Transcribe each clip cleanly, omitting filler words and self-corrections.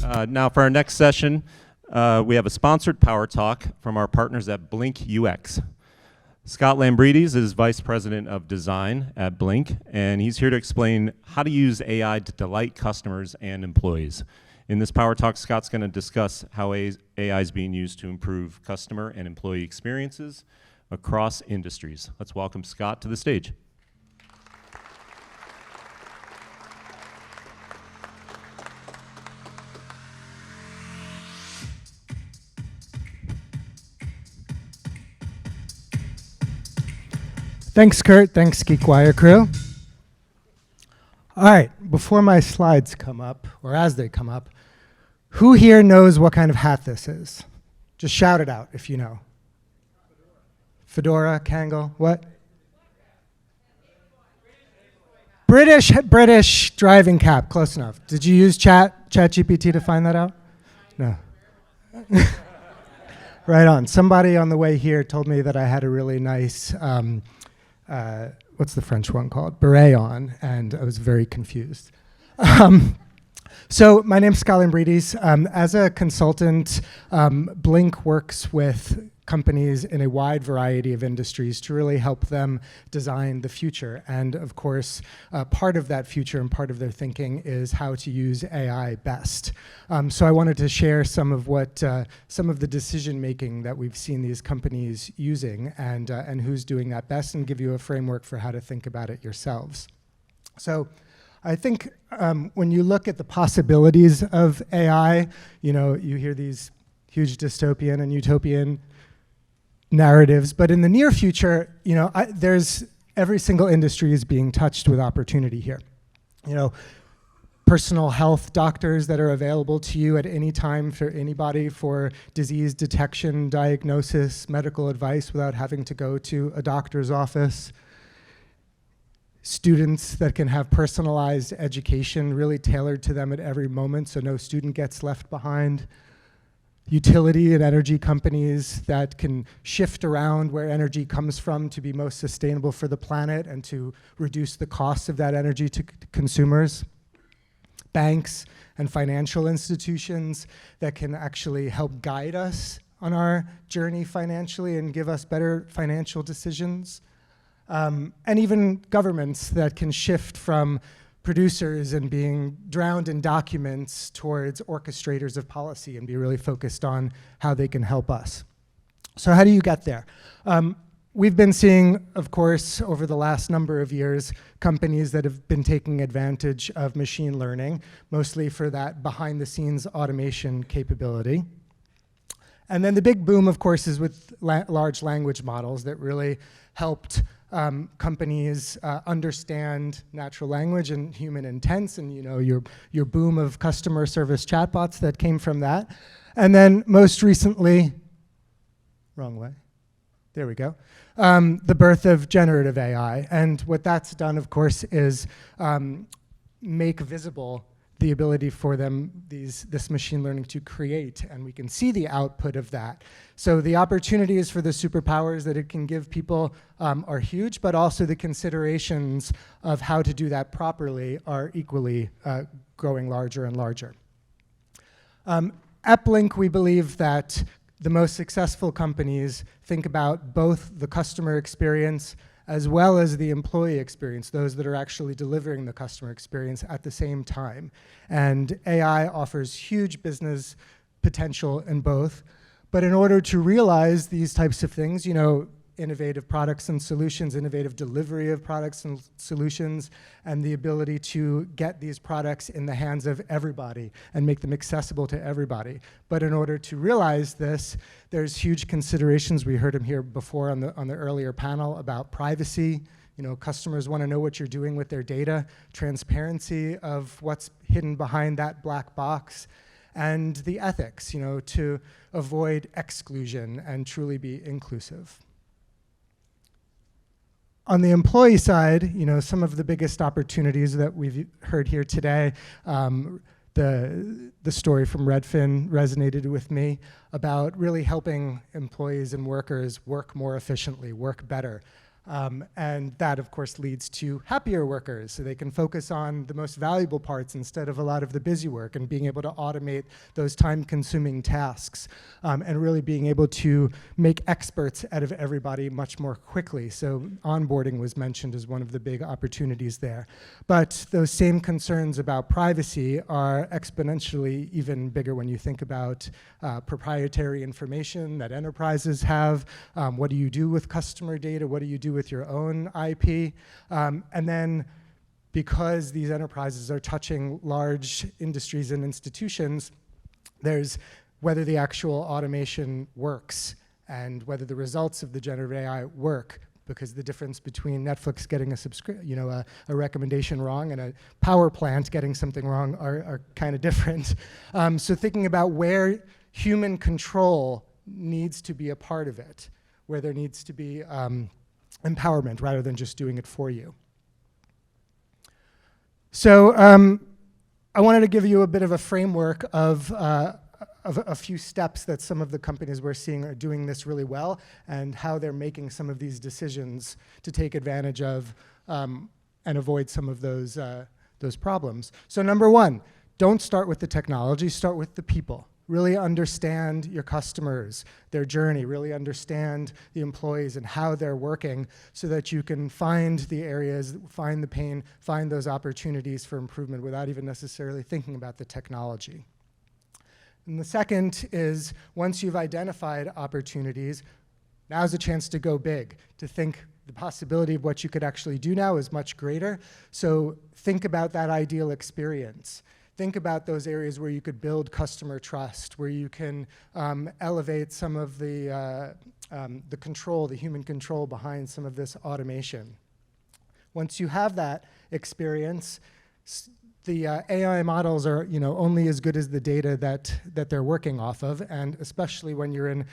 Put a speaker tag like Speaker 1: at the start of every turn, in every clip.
Speaker 1: Now for our next session, we have a sponsored power talk from our partners at Blink UX. Scott Lambridis is Vice President of Design at Blink, and he's here to explain how to use AI to delight customers and employees. In this power talk, Scott's going to discuss how AI is being used to improve customer and employee experiences across industries. Let's welcome Scott to the stage.
Speaker 2: Thanks, Kurt. Thanks, GeekWire crew. All right, before my slides come up, or as they come up, who here knows what kind of hat this is? Just shout it out if you know. Fedora, Kangol, what? British driving cap, close enough. Did you use ChatGPT to find that out? No. Right on. Somebody on the way here told me that I had a really nice what's the French one called? Beret on, and I was very confused. So my name's Scott Lambridis. As a consultant, Blink works with companies in a wide variety of industries to really help them design the future. And of course, part of that future and part of their thinking is how to use AI best. So I wanted to share some of the decision making that we've seen these companies using and who's doing that best, and give you a framework for how to think about it yourselves. So I think when you look at the possibilities of AI, you hear these huge dystopian and utopian narratives, but in the near future, there's every single industry is being touched with opportunity here. Personal health doctors that are available to you at any time for anybody for disease detection, diagnosis, medical advice without having to go to a doctor's office. Students that can have personalized education really tailored to them at every moment so no student gets left behind. Utility and energy companies that can shift around where energy comes from to be most sustainable for the planet and to reduce the cost of that energy to consumers. Banks and financial institutions that can actually help guide us on our journey financially and give us better financial decisions. And even governments that can shift from producers and being drowned in documents towards orchestrators of policy and be really focused on how they can help us. So how do you get there? We've been seeing, of course, over the last number of years, companies that have been taking advantage of machine learning, mostly for that behind-the-scenes automation capability. And then the big boom, of course, is with large language models that really helped companies understand natural language and human intents, and your boom of customer service chatbots that came from that. And then most recently, wrong way, there we go, the birth of generative AI. And what that's done, of course, is make visible the ability for them, this machine learning to create, and we can see the output of that. So the opportunities for the superpowers that it can give people are huge, but also the considerations of how to do that properly are equally growing larger and larger. At Blink, we believe that the most successful companies think about both the customer experience as well as the employee experience, those that are actually delivering the customer experience at the same time. And AI offers huge business potential in both. But in order to realize these types of things, innovative products and solutions, innovative delivery of products and solutions, and the ability to get these products in the hands of everybody and make them accessible to everybody. But in order to realize this, there's huge considerations. We heard them here before on the earlier panel about privacy. Customers want to know what you're doing with their data, transparency of what's hidden behind that black box, and the ethics, to avoid exclusion and truly be inclusive. On the employee side, some of the biggest opportunities that we've heard here today, the story from Redfin resonated with me about really helping employees and workers work more efficiently, work better. And that, of course, leads to happier workers, so they can focus on the most valuable parts instead of a lot of the busy work, and being able to automate those time-consuming tasks, and really being able to make experts out of everybody much more quickly. So onboarding was mentioned as one of the big opportunities there. But those same concerns about privacy are exponentially even bigger when you think about proprietary information that enterprises have. What do you do with customer data? What do you do with your own IP? And then because these enterprises are touching large industries and institutions, there's whether the actual automation works and whether the results of the generative AI work, because the difference between Netflix getting a recommendation wrong and a power plant getting something wrong are kind of different. So thinking about where human control needs to be a part of it, where there needs to be empowerment rather than just doing it for you. So I wanted to give you a bit of a framework of a few steps that some of the companies we're seeing are doing this really well, and how they're making some of these decisions to take advantage of and avoid some of those problems. So number one, don't start with the technology, start with the people. Really understand your customers, their journey, really understand the employees and how they're working, so that you can find the areas, find the pain, find those opportunities for improvement without even necessarily thinking about the technology. And the second is, once you've identified opportunities, now's a chance to go big, to think the possibility of what you could actually do now is much greater. So think about that ideal experience. Think about those areas where you could build customer trust, where you can elevate some of the control, the human control behind some of this automation. Once you have that experience, the AI models are only as good as the data that they're working off of, and especially when you're in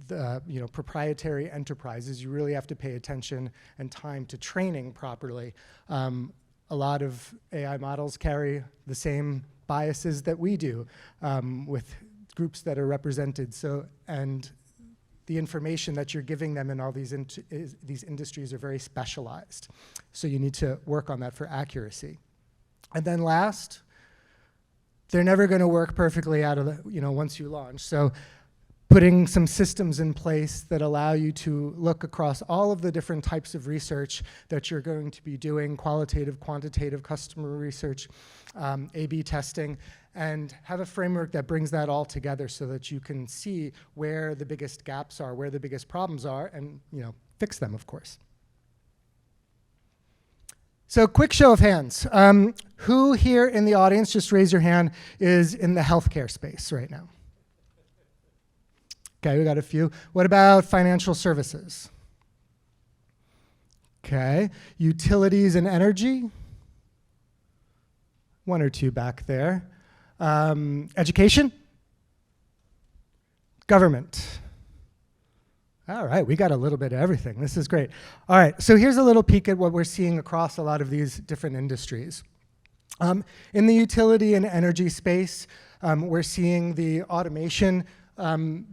Speaker 2: the proprietary enterprises, you really have to pay attention and time to training properly. A lot of AI models carry the same biases that we do with groups that are represented. So, and the information that you're giving them in all these industries are very specialized. So you need to work on that for accuracy. And then last, they're never going to work perfectly out of the, once you launch. So putting some systems in place that allow you to look across all of the different types of research that you're going to be doing, qualitative, quantitative, customer research, A/B testing, and have a framework that brings that all together so that you can see where the biggest gaps are, where the biggest problems are, and fix them, of course. So quick show of hands. Who here in the audience, just raise your hand, is in the healthcare space right now? Okay, we got a few. What about financial services? Okay, utilities and energy? One or two back there. Education? Government? All right, we got a little bit of everything. This is great. All right, so here's a little peek at what we're seeing across a lot of these different industries. In the utility and energy space, we're seeing the automation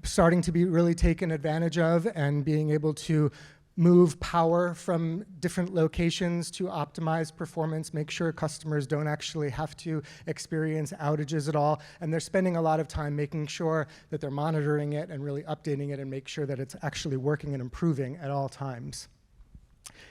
Speaker 2: starting to be really taken advantage of, and being able to move power from different locations to optimize performance, make sure customers don't actually have to experience outages at all. And they're spending a lot of time making sure that they're monitoring it and really updating it and make sure that it's actually working and improving at all times.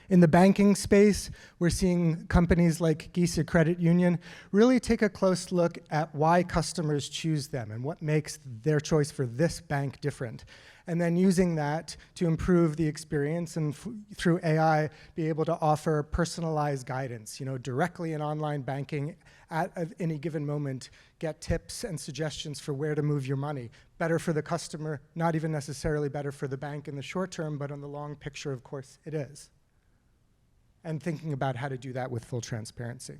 Speaker 2: In the banking space, we're seeing companies like Geese Credit Union really take a close look at why customers choose them and what makes their choice for this bank different. And then using that to improve the experience, and through AI, be able to offer personalized guidance, directly in online banking at any given moment, get tips and suggestions for where to move your money. Better for the customer, not even necessarily better for the bank in the short term, but on the long picture, of course, it is. And thinking about how to do that with full transparency.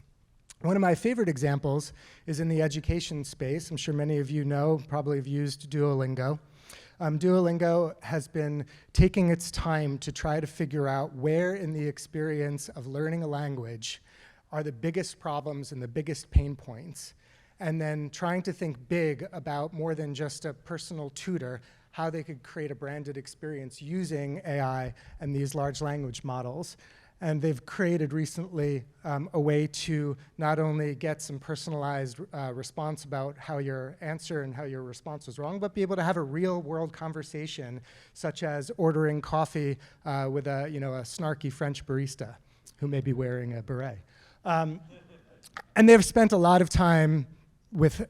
Speaker 2: One of my favorite examples is in the education space. I'm sure many of you know, probably have used Duolingo. Duolingo has been taking its time to try to figure out where in the experience of learning a language are the biggest problems and the biggest pain points, and then trying to think big about more than just a personal tutor. how they could create a branded experience using AI and these large language models. And they've created recently a way to not only get some personalized response about how your answer and how your response was wrong, but be able to have a real world conversation, such as ordering coffee with a snarky French barista who may be wearing a beret. And they've spent a lot of time with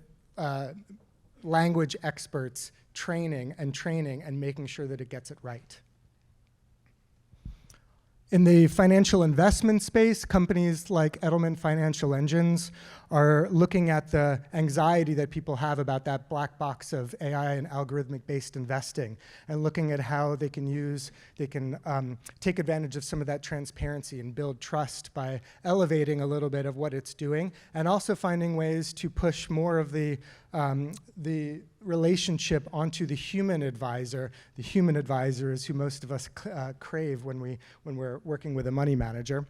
Speaker 2: language experts training and making sure that it gets it right. In the financial investment space, companies like Edelman Financial Engines are looking at the anxiety that people have about that black box of AI and algorithmic-based investing, and looking at how they can take advantage of some of that transparency and build trust by elevating a little bit of what it's doing, and also finding ways to push more of the relationship onto the human advisor. The human advisor is who most of us crave when we're working with a money manager,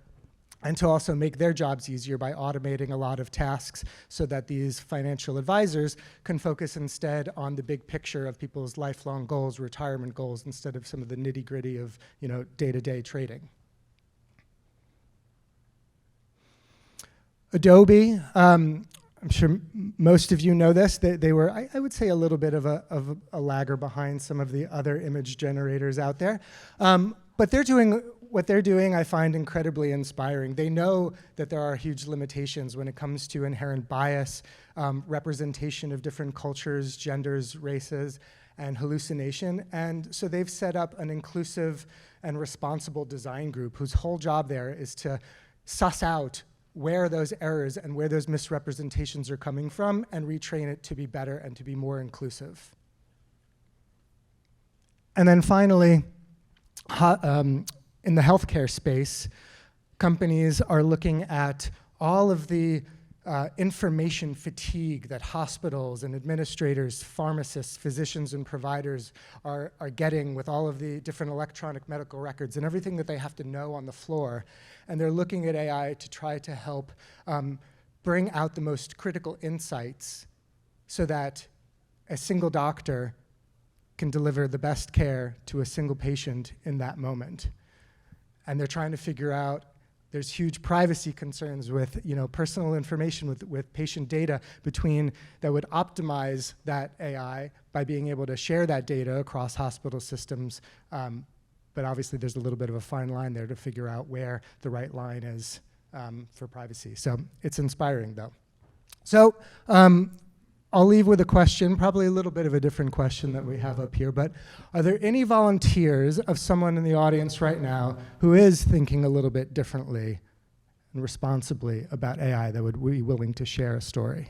Speaker 2: and to also make their jobs easier by automating a lot of tasks so that these financial advisors can focus instead on the big picture of people's lifelong goals, retirement goals, instead of some of the nitty-gritty of day-to-day trading. Adobe, I'm sure most of you know this. They were, I would say, a little bit of a lagger behind some of the other image generators out there. But what they're doing, I find incredibly inspiring. They know that there are huge limitations when it comes to inherent bias, representation of different cultures, genders, races, and hallucination. And so they've set up an inclusive and responsible design group whose whole job there is to suss out where those errors and where those misrepresentations are coming from and retrain it to be better and to be more inclusive. And then finally, in the healthcare space, companies are looking at all of the information fatigue that hospitals and administrators, pharmacists, physicians, and providers are getting with all of the different electronic medical records and everything that they have to know on the floor. And they're looking at AI to try to help bring out the most critical insights so that a single doctor can deliver the best care to a single patient in that moment. And they're trying to figure out, there's huge privacy concerns with personal information with patient data that would optimize that AI by being able to share that data across hospital systems. But obviously there's a little bit of a fine line there to figure out where the right line is for privacy. So it's inspiring though. So I'll leave with a question, probably a little bit of a different question that we have up here, but are there any volunteers of someone in the audience right now who is thinking a little bit differently and responsibly about AI that would be willing to share a story?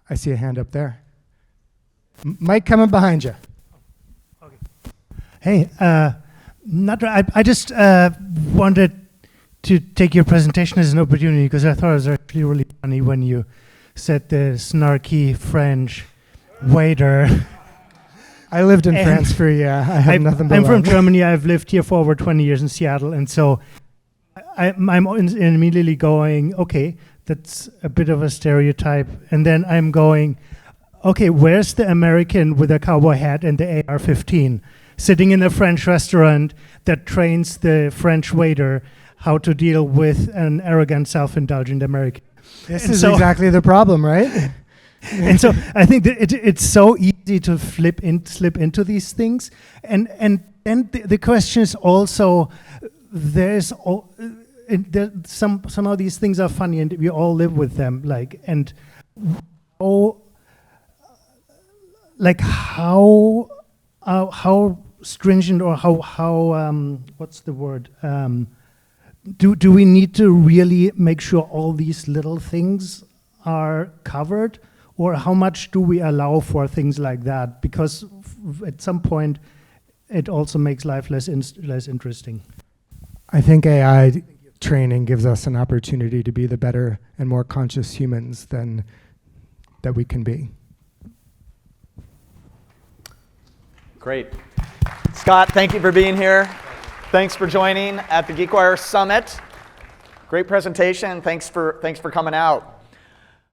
Speaker 2: I see a hand up there. Mike coming behind you.
Speaker 3: Okay. Hey, I just wanted to take your presentation as an opportunity because I thought it was actually really funny when you said the snarky French waiter.
Speaker 2: I lived in France for a year. I have nothing but
Speaker 3: I'm from Germany. I've lived here for over 20 years in Seattle, and so I'm immediately going, okay, that's a bit of a stereotype. And then I'm going, okay, where's the American with a cowboy hat and the AR-15 sitting in a French restaurant that trains the French waiter how to deal with an arrogant, self-indulgent American?
Speaker 2: This is exactly the problem, right?
Speaker 3: And so I think that it's so easy to slip into these things. And then the question is also, some of these things are funny and we all live with them. How stringent or how what's the word? Do we need to really make sure all these little things are covered, or how much do we allow for things like that? Because at some point, it also makes life less interesting.
Speaker 2: I think AI training gives us an opportunity to be the better and more conscious humans that we can be.
Speaker 4: Great. Scott, thank you for being here. Thanks for joining at the GeekWire Summit. Great presentation. Thanks for coming out.